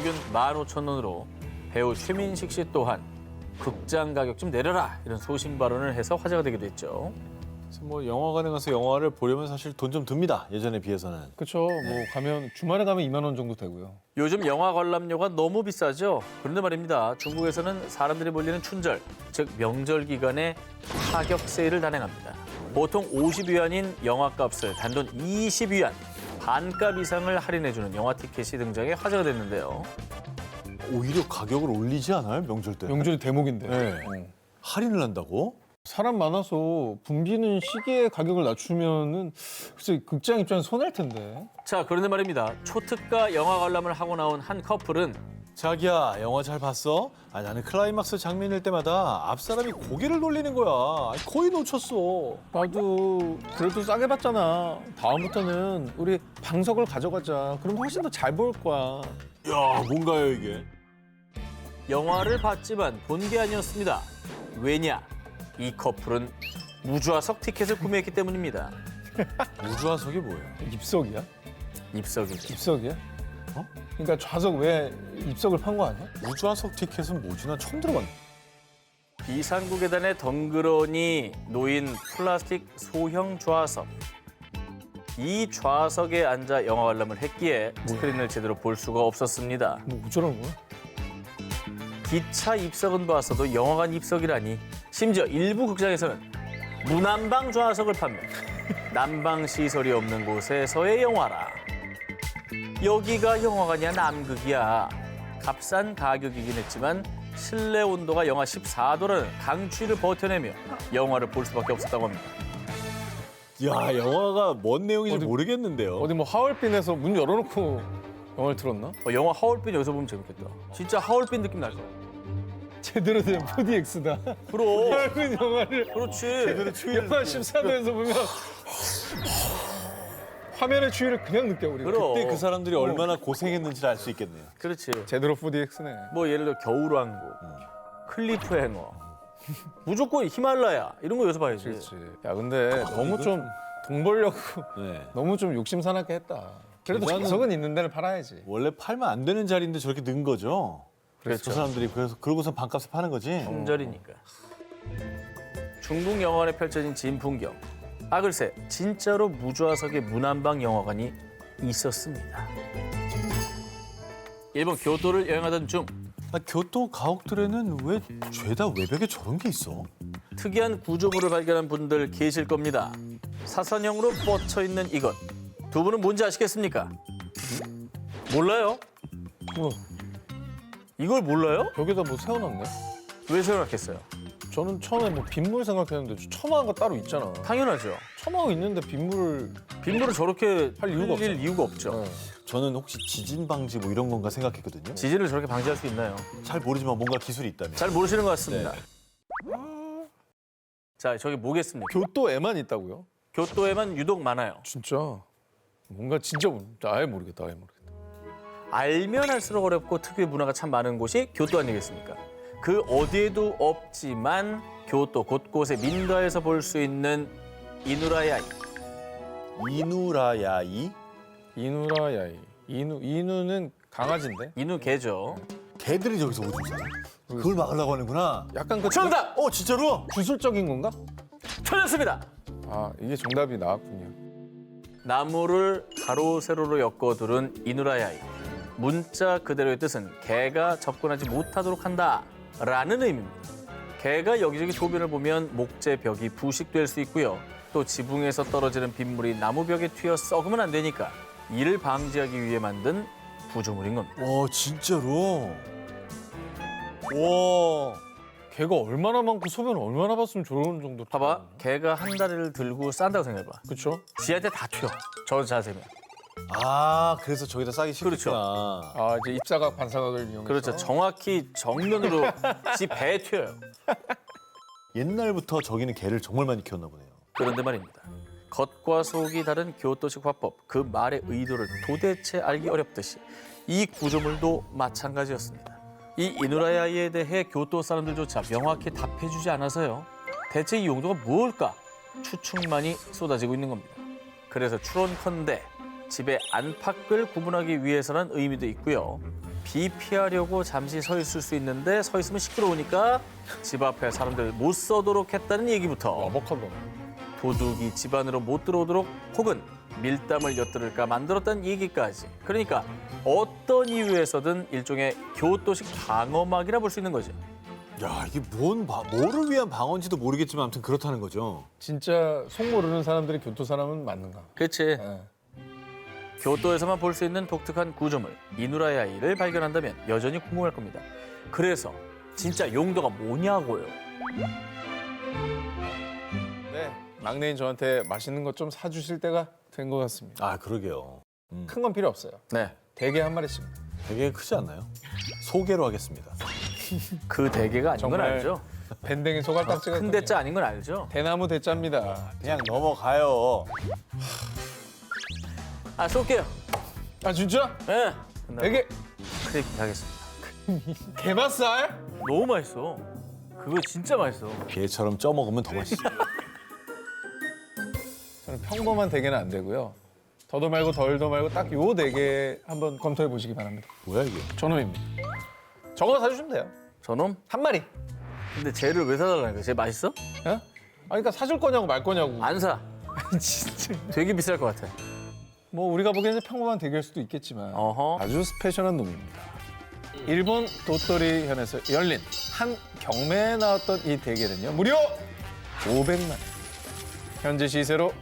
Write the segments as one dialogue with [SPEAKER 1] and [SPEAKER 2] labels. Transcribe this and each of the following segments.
[SPEAKER 1] 평균 15,000원으로 배우 최민식 씨 또한 극장 가격 좀 내려라 이런 소신 발언을 해서 화제가 되기도 했죠.
[SPEAKER 2] 그래서 뭐 영화관에 가서 영화를 보려면 사실 돈 좀 듭니다. 예전에 비해서는.
[SPEAKER 3] 그렇죠. 뭐 가면 주말에 가면 2만 원 정도 되고요.
[SPEAKER 1] 요즘 영화 관람료가 너무 비싸죠. 그런데 말입니다. 중국에서는 사람들이 몰리는 춘절, 즉 명절 기간에 파격 세일을 단행합니다. 보통 50위안인 영화값을 단돈 20위안, 반값 이상을 할인해주는 영화 티켓이 등장해 화제가 됐는데요.
[SPEAKER 2] 오히려 가격을 올리지 않아요? 명절 때.
[SPEAKER 3] 명절이 대목인데.
[SPEAKER 2] 네.
[SPEAKER 3] 어.
[SPEAKER 2] 할인을 한다고?
[SPEAKER 3] 사람 많아서 붐비는 시기에 가격을 낮추면은 글쎄 극장 입장에서 손해일 텐데.
[SPEAKER 1] 자, 그런데 말입니다. 초특가 영화 관람을 하고 나온 한 커플은
[SPEAKER 2] 자기야, 영화 잘 봤어? 아, 나는 클라이막스 장면일 때마다 앞사람이 고개를 돌리는 거야. 아니, 거의 놓쳤어.
[SPEAKER 3] 나도 그래도 싸게 봤잖아. 다음부터는 우리 방석을 가져가자. 그럼 훨씬 더 잘 볼 거야.
[SPEAKER 2] 야, 뭔가요, 이게?
[SPEAKER 1] 영화를 봤지만 본 게 아니었습니다. 왜냐? 이 커플은 무좌석 티켓을 구매했기 때문입니다.
[SPEAKER 2] 우주화석이 뭐예요?
[SPEAKER 3] 입석이야?
[SPEAKER 1] 입석이죠.
[SPEAKER 3] 입석이야? 어? 그러니까 좌석 왜 입석을 판 거 아니야?
[SPEAKER 2] 우주화석 티켓은 뭐지? 난 처음 들어봤네.
[SPEAKER 1] 비상구 계단에 덩그러니 놓인 플라스틱 소형 좌석. 이 좌석에 앉아 영화 관람을 했기에 스크린을 제대로 볼 수가 없었습니다.
[SPEAKER 3] 뭐 어쩌라는 거야?
[SPEAKER 1] 기차 입석은 봤어도 영화관 입석이라니. 심지어 일부 극장에서는 무난방 좌석을 판매. 난방 시설이 없는 곳에서의 영화라. 여기가 영화관이야 남극이야. 값싼 가격이긴 했지만 실내 온도가 영하 14도라는 강추위를 버텨내며 영화를 볼 수밖에 없었다고 합니다.
[SPEAKER 2] 야, 영화가 뭔 내용인지
[SPEAKER 3] 어디-
[SPEAKER 2] 모르겠는데요.
[SPEAKER 3] 어디 뭐 하얼빈에서 문 열어놓고 영화를 틀었나?
[SPEAKER 1] 영화 하얼빈 여기서 보면 재밌겠다. 진짜 하얼빈 느낌 날 거야.
[SPEAKER 3] 제대로 된 4DX다.
[SPEAKER 1] 그럼.
[SPEAKER 3] 하얼빈 영화를
[SPEAKER 1] 그렇지.
[SPEAKER 3] 영하 14도에서 보면 화면의 추위를 그냥 느껴 우리가.
[SPEAKER 1] 그럼.
[SPEAKER 2] 그때 그 사람들이 얼마나 고생했는지를 알 수 있겠네요.
[SPEAKER 1] 그렇지.
[SPEAKER 3] 제대로 4DX네.
[SPEAKER 1] 뭐 예를 들어 겨울왕국, 클리프 행어, 무조건 히말라야 이런 거 여기서 봐야지.
[SPEAKER 3] 그렇지. 야 근데 너무 좀 돈 벌려고
[SPEAKER 2] 네.
[SPEAKER 3] 너무 좀 욕심산하게 했다. 그래도
[SPEAKER 2] 계단은-
[SPEAKER 3] 좌석은 있는 데를 팔아야지.
[SPEAKER 2] 원래 팔면 안 되는 자리인데 저렇게 넣은 거죠.
[SPEAKER 1] 그렇죠.
[SPEAKER 2] 그 사람들이 그래서 그러고서 반값에 파는 거지.
[SPEAKER 1] 품절이니까. 중국 영화관에 펼쳐진 진풍경. 아 글쎄, 진짜로 무좌석의 문안방 영화관이 있었습니다. 일본 교토를 여행하던 중
[SPEAKER 2] 아, 교토 가옥들에는 왜 죄다 외벽에 저런 게 있어?
[SPEAKER 1] 특이한 구조물을 발견한 분들 계실 겁니다. 사선형으로 뻗쳐 있는 이것. 두 분은 뭔지 아시겠습니까? 몰라요?
[SPEAKER 3] 뭐
[SPEAKER 1] 이걸 몰라요?
[SPEAKER 3] 벽에다 뭐 세워놨네?
[SPEAKER 1] 왜 생각했어요?
[SPEAKER 3] 저는 처음에 뭐 빗물 생각했는데 첨화한 거 따로 있잖아.
[SPEAKER 1] 당연하죠.
[SPEAKER 3] 첨화가 있는데 빗물을
[SPEAKER 1] 빗물을 저렇게
[SPEAKER 3] 할 이유가
[SPEAKER 1] 흘릴
[SPEAKER 3] 없죠.
[SPEAKER 1] 이유가 없죠.
[SPEAKER 3] 어.
[SPEAKER 2] 저는 혹시 지진 방지 뭐 이런 건가 생각했거든요.
[SPEAKER 1] 지진을 저렇게 방지할 수 있나요?
[SPEAKER 2] 잘 모르지만 뭔가 기술이 있다면.
[SPEAKER 1] 잘 모르시는 것 같습니다. 자, 저기 뭐겠습니까?
[SPEAKER 3] 교토에만 있다고요?
[SPEAKER 1] 교토에만 유독 많아요.
[SPEAKER 3] 진짜 뭔가 진짜 아예 모르겠다. 아예 모르겠다.
[SPEAKER 1] 알면 할수록 어렵고 특유의 문화가 참 많은 곳이 교토 아니겠습니까? 그 어디에도 없지만 교토 곳곳에 민가에서 볼 수 있는 이누라야이.
[SPEAKER 2] 이누라야이?
[SPEAKER 3] 이누라야이. 이누는 강아지인데?
[SPEAKER 1] 이누 개죠.
[SPEAKER 2] 개들이 저기서 오줌 싸. 그걸 막으려고 하는구나.
[SPEAKER 3] 약간 그
[SPEAKER 1] 정답!
[SPEAKER 2] 진짜로?
[SPEAKER 3] 주술적인 건가?
[SPEAKER 1] 틀렸습니다.
[SPEAKER 3] 아 이게 정답이 나왔군요.
[SPEAKER 1] 나무를 가로 세로로 엮어두른 이누라야이. 문자 그대로의 뜻은 개가 접근하지 못하도록 한다라는 의미입니다. 개가 여기저기 소변을 보면 목재벽이 부식될 수 있고요. 또 지붕에서 떨어지는 빗물이 나무벽에 튀어 썩으면 안 되니까 이를 방지하기 위해 만든 구조물인 겁니다.
[SPEAKER 2] 와, 진짜로? 와.
[SPEAKER 3] 개가 얼마나 많고 소변을 얼마나 봤으면 저런 정도.
[SPEAKER 1] 봐봐, 개가 한 다리를 들고 싼다고 생각해봐.
[SPEAKER 3] 그렇죠?
[SPEAKER 1] 지한테 다 튀어, 저 자세면.
[SPEAKER 2] 아, 그래서 저기다 싸기
[SPEAKER 1] 그렇죠.
[SPEAKER 2] 싫구나.
[SPEAKER 3] 아 이제 입사각 반사각을 이용해서.
[SPEAKER 1] 그렇죠, 정확히 정면으로 지 배에 튀어요.
[SPEAKER 2] 옛날부터 저기는 개를 정말 많이 키웠나 보네요.
[SPEAKER 1] 그런데 말입니다. 겉과 속이 다른 교토식 화법, 그 말의 의도를 도대체 알기 어렵듯이 이 구조물도 마찬가지였습니다. 이 이누라야이에 대해 교토 사람들조차 명확히 답해주지 않아서요. 대체 이 용도가 무엇일까? 추측만이 쏟아지고 있는 겁니다. 그래서 추론컨대 집의 안팎을 구분하기 위해서라는 의미도 있고요. 비 피하려고 잠시 서 있을 수 있는데 서 있으면 시끄러우니까 집 앞에 사람들 못 서도록 했다는 얘기부터
[SPEAKER 3] 와복하다.
[SPEAKER 1] 도둑이 집 안으로 못 들어오도록 혹은 밀담을 엿들을까 만들었다는 얘기까지. 그러니까 어떤 이유에서든 일종의 교토식 방어막이라 볼 수 있는 거죠.
[SPEAKER 2] 야, 이게 뭐를 위한 방어인지도 모르겠지만 아무튼 그렇다는 거죠.
[SPEAKER 3] 진짜 속 모르는 사람들이 교토 사람은 맞는가?
[SPEAKER 1] 그렇지.
[SPEAKER 3] 예.
[SPEAKER 1] 교토에서만 볼 수 있는 독특한 구조물 이누라야이를 발견한다면 여전히 궁금할 겁니다. 그래서 진짜 용도가 뭐냐고요.
[SPEAKER 3] 네, 막내인 저한테 맛있는 것 좀 사주실 때가 된 것 같습니다.
[SPEAKER 2] 아, 그러게요.
[SPEAKER 3] 큰 건 필요 없어요.
[SPEAKER 1] 네,
[SPEAKER 3] 대게 한 마리씩.
[SPEAKER 2] 되게 크지 않나요? 소개로 하겠습니다.
[SPEAKER 1] 그 대게가 아닌 건
[SPEAKER 3] 정말
[SPEAKER 1] 알죠.
[SPEAKER 3] 밴댕이 소갈딱지가
[SPEAKER 1] 큰 대자 아닌 건 알죠.
[SPEAKER 3] 대나무 대자입니다.
[SPEAKER 2] 그냥 넘어가요.
[SPEAKER 1] 아, 쏠게요.
[SPEAKER 3] 아 진짜?
[SPEAKER 1] 예. 네.
[SPEAKER 3] 대게
[SPEAKER 1] 크리피 하겠습니다.
[SPEAKER 3] 게맛살?
[SPEAKER 1] 너무 맛있어. 그거 진짜 맛있어.
[SPEAKER 2] 게처럼 쪄 먹으면 더 맛있어.
[SPEAKER 3] 저는 평범한 대게는 안 되고요. 더도 말고 덜도 말고 딱 요 대게 한번 검토해 보시기 바랍니다.
[SPEAKER 2] 뭐야 이게?
[SPEAKER 3] 저놈입니다. 저거 사주시면 돼요.
[SPEAKER 1] 저놈?
[SPEAKER 3] 한 마리.
[SPEAKER 1] 근데 쟤를 왜 사달라는 거야? 쟤 맛있어?
[SPEAKER 3] 예? 아 그러니까 사줄 거냐고 말 거냐고.
[SPEAKER 1] 안 사.
[SPEAKER 3] 진짜.
[SPEAKER 1] 되게 비쌀 것 같아.
[SPEAKER 3] 뭐 우리가 보기에는 평범한 대게일 수도 있겠지만
[SPEAKER 1] 어허.
[SPEAKER 3] 아주 스페셜한 놈입니다. 일본 도토리 현에서 열린 한 경매에 나왔던 이 대게는요. 무려 500만 원. 현재 시세로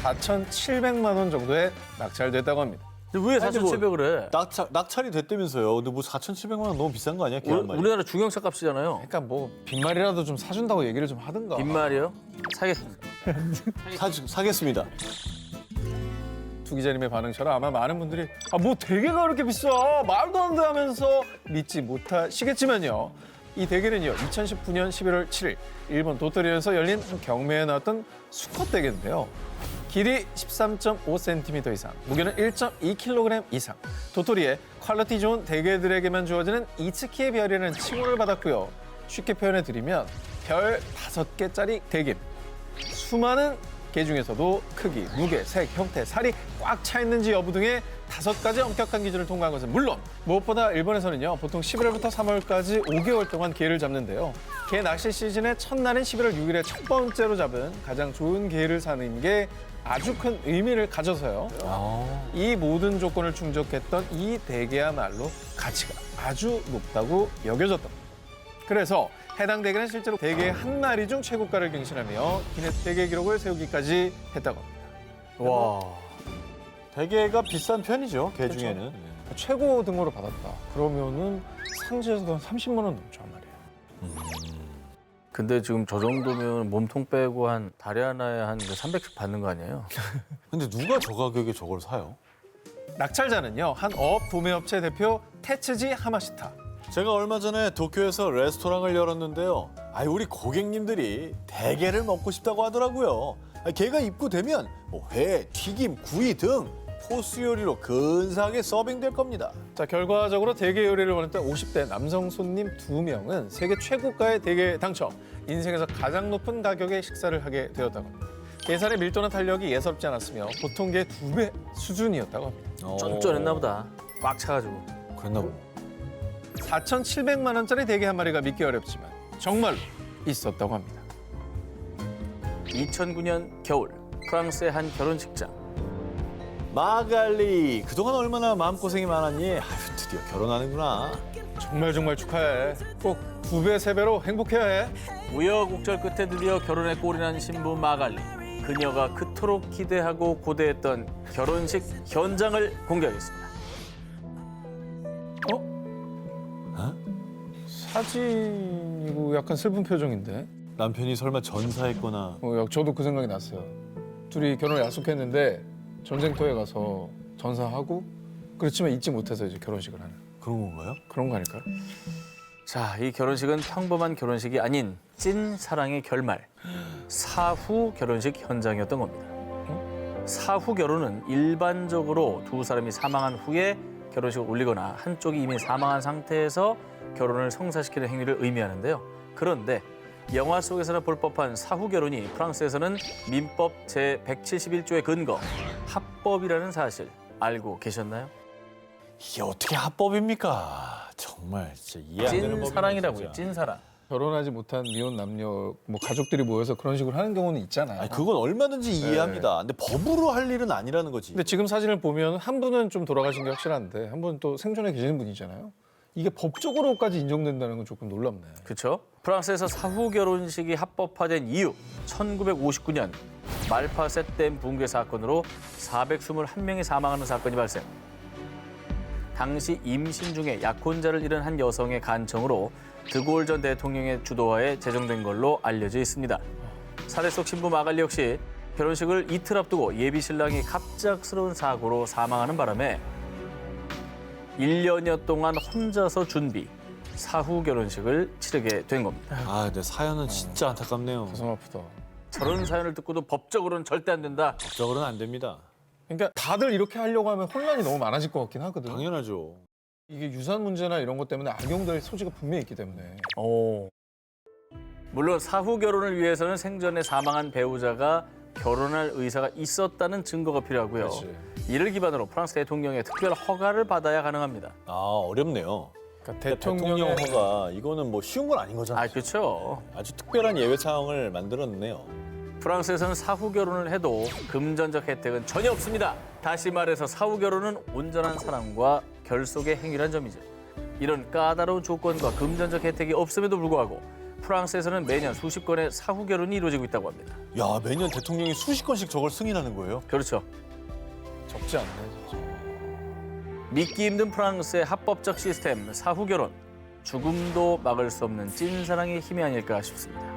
[SPEAKER 3] 4,700만 원 정도에 낙찰됐다고 합니다.
[SPEAKER 1] 근데 왜 4,700을 해?
[SPEAKER 2] 낙찰이 됐다면서요. 근데 뭐 4,700만 원 너무 비싼 거 아니야? 게 한 마리.
[SPEAKER 1] 우리나라 중형차 값이잖아요.
[SPEAKER 3] 그러니까 뭐 빈말이라도 좀 사준다고 얘기를 좀 하든가.
[SPEAKER 1] 빈말이요? 사겠습니다.
[SPEAKER 2] 사겠습니다.
[SPEAKER 3] 두 기자님의 반응처럼 아마 많은 분들이 아 뭐 대게가 그렇게 비싸 말도 안 돼 하면서 믿지 못하시겠지만요. 이 대게는요 2019년 11월 7일 일본 도토리에서 열린 한 경매에 나왔던 수컷 대게인데요. 길이 13.5cm 이상, 무게는 1.2kg 이상. 도토리의 퀄리티 좋은 대게들에게만 주어지는 이츠키의 별이라는 칭호를 받았고요. 쉽게 표현해 드리면 별 5개짜리 대게. 수많은 게 중에서도 크기, 무게, 색, 형태, 살이 꽉 차 있는지 여부 등의 5가지 엄격한 기준을 통과한 것은 물론 무엇보다 일본에서는요 보통 11월부터 3월까지 5개월 동안 게를 잡는데요. 게 낚시 시즌의 첫날인 11월 6일에 첫 번째로 잡은 가장 좋은 게를 사는 게 아주 큰 의미를 가져서요. 이 모든 조건을 충족했던 이 대게야말로 가치가 아주 높다고 여겨졌던 겁니다. 그래서 해당 대게는 실제로 대게 한 마리 중 최고가를 갱신하며 기네스 대게 기록을 세우기까지 했다고 합니다.
[SPEAKER 1] 와.
[SPEAKER 2] 대게가 비싼 편이죠. 게
[SPEAKER 3] 그렇죠.
[SPEAKER 2] 중에는.
[SPEAKER 3] 최고 등호를 받았다. 그러면은 상지에서도 한 30만 원 넘죠 한 마리에.
[SPEAKER 1] 근데 지금 저 정도면 몸통 빼고 한 다리 하나에 한 300씩 받는 거 아니에요?
[SPEAKER 2] 근데 누가 저 가격에 저걸 사요?
[SPEAKER 3] 낙찰자는요 한 어업 도매업체 대표 테츠지 하마시타.
[SPEAKER 2] 제가 얼마 전에 도쿄에서 레스토랑을 열었는데요. 우리 고객님들이 대게를 먹고 싶다고 하더라고요. 게가 입고되면 뭐 회, 튀김, 구이 등 코스 요리로 근사하게 서빙될 겁니다.
[SPEAKER 3] 자 결과적으로 대게 요리를 원했던 50대 남성 손님 2명은 세계 최고가의 대게 당첨. 인생에서 가장 높은 가격의 식사를 하게 되었다고 합니다. 게살의 밀도나 탄력이 예사롭지 않았으며 보통 게 2배 수준이었다고 합니다.
[SPEAKER 1] 쫀쫀했나 보다. 꽉 차가지고.
[SPEAKER 2] 그랬나 보네.
[SPEAKER 3] 4,700만 원짜리 대게 한 마리가 믿기 어렵지만 정말로 있었다고 합니다.
[SPEAKER 1] 2009년 겨울 프랑스의 한 결혼식장.
[SPEAKER 2] 마갈리, 그동안 얼마나 마음고생이 많았니? 드디어 결혼하는구나.
[SPEAKER 3] 정말 축하해. 꼭 2배, 3배로 행복해야 해.
[SPEAKER 1] 우여곡절 끝에 드디어 결혼에 꼴이 난 신부 마갈리. 그녀가 그토록 기대하고 고대했던 결혼식 현장을 공개하겠습니다.
[SPEAKER 3] 사진이고 약간 슬픈 표정인데.
[SPEAKER 2] 남편이 설마 전사했거나.
[SPEAKER 3] 저도 그 생각이 났어요. 둘이 결혼을 약속했는데 전쟁터에 가서 전사하고 그렇지만 잊지 못해서 이제 결혼식을 하는
[SPEAKER 2] 그런 건가요?
[SPEAKER 3] 그런 거 아닐까요?
[SPEAKER 1] 자, 이 결혼식은 평범한 결혼식이 아닌 찐 사랑의 결말, 사후 결혼식 현장이었던 겁니다. 사후 결혼은 일반적으로 두 사람이 사망한 후에 결혼식을 올리거나 한쪽이 이미 사망한 상태에서 결혼을 성사시키는 행위를 의미하는데요. 그런데 영화 속에서나 볼 법한 사후 결혼이 프랑스에서는 민법 제171조의 근거, 합법이라는 사실 알고 계셨나요?
[SPEAKER 2] 이게 어떻게 합법입니까? 정말 진짜 이해 안 되는 법이네.
[SPEAKER 1] 찐사랑이라고요.
[SPEAKER 2] 진짜.
[SPEAKER 1] 찐사랑.
[SPEAKER 3] 결혼하지 못한 미혼 남녀 뭐 가족들이 모여서 그런 식으로 하는 경우는 있잖아요.
[SPEAKER 2] 아니, 그건 얼마든지 이해합니다. 근데 법으로 할 일은 아니라는 거지.
[SPEAKER 3] 근데 지금 사진을 보면 한 분은 좀 돌아가신 게 확실한데 한 분은 또 생존해 계시는 분이잖아요. 이게 법적으로까지 인정된다는 건 조금 놀랍네.
[SPEAKER 1] 그렇죠. 프랑스에서 사후 결혼식이 합법화된 이유 1959년 말파 셋댐 붕괴 사건으로 421명이 사망하는 사건이 발생. 당시 임신 중에 약혼자를 잃은 한 여성의 간청으로 드골 전 대통령의 주도하에 제정된 걸로 알려져 있습니다. 사례 속 신부 마갈리 역시 결혼식을 이틀 앞두고 예비 신랑이 갑작스러운 사고로 사망하는 바람에 1년여 동안 혼자서 준비, 사후 결혼식을 치르게 된 겁니다.
[SPEAKER 2] 아, 근데 사연은 진짜 안타깝네요.
[SPEAKER 3] 가슴 아프다.
[SPEAKER 1] 저런 사연을 듣고도 법적으로는 절대 안 된다.
[SPEAKER 2] 법적으로는 안 됩니다.
[SPEAKER 3] 그러니까 다들 이렇게 하려고 하면 혼란이 너무 많아질 것 같긴 하거든.
[SPEAKER 2] 당연하죠.
[SPEAKER 3] 이게 유산 문제나 이런 것 때문에 악용될 소지가 분명히 있기 때문에.
[SPEAKER 1] 물론 사후 결혼을 위해서는 생전에 사망한 배우자가 결혼할 의사가 있었다는 증거가 필요하고요.
[SPEAKER 3] 그렇지.
[SPEAKER 1] 이를 기반으로 프랑스 대통령의 특별 허가를 받아야 가능합니다.
[SPEAKER 2] 아, 어렵네요.
[SPEAKER 3] 그러니까
[SPEAKER 2] 대통령
[SPEAKER 3] 대통령의
[SPEAKER 2] 허가 이거는 뭐 쉬운 건 아닌 거잖아요.
[SPEAKER 1] 아, 그렇죠.
[SPEAKER 2] 아주 특별한 예외 사항을 만들었네요.
[SPEAKER 1] 프랑스에서는 사후 결혼을 해도 금전적 혜택은 전혀 없습니다. 다시 말해서 사후 결혼은 온전한 사랑과 결속의 행위란 점이죠. 이런 까다로운 조건과 금전적 혜택이 없음에도 불구하고 프랑스에서는 매년 수십 건의 사후 결혼이 이루어지고 있다고 합니다.
[SPEAKER 2] 야, 매년 대통령이 수십 건씩 저걸 승인하는 거예요?
[SPEAKER 1] 그렇죠.
[SPEAKER 3] 적지 않네 진짜.
[SPEAKER 1] 믿기 힘든 프랑스의 합법적 시스템 사후 결혼. 죽음도 막을 수 없는 찐사랑의 힘이 아닐까 싶습니다.